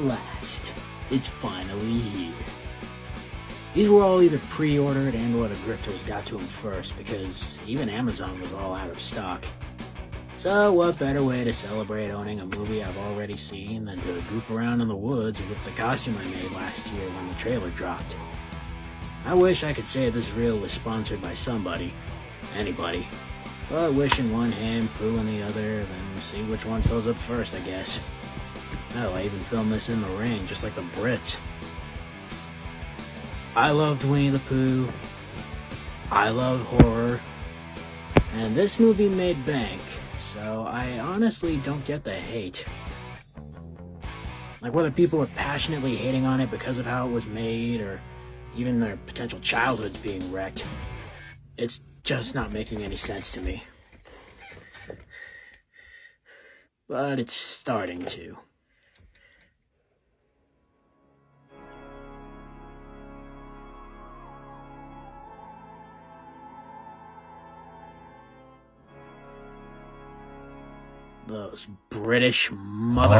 At last, it's finally here. These were all either pre-ordered and/or the grifters got to them first, because even Amazon was all out of stock. So what better way to celebrate owning a movie I've already seen than to goof around in the woods with the costume I made last year when the trailer dropped. I wish I could say this reel was sponsored by somebody, anybody, but wishing one hand, Pooh in the other, then see which one fills up first, I guess. Hell, I even filmed this in the rain, just like the Brits. I loved Winnie the Pooh, I loved horror, and this movie made bank, so I honestly don't get the hate. Like whether people are passionately hating on it because of how it was made, or even their potential childhoods being wrecked, it's just not making any sense to me. But it's starting to. Those British motherfuckers.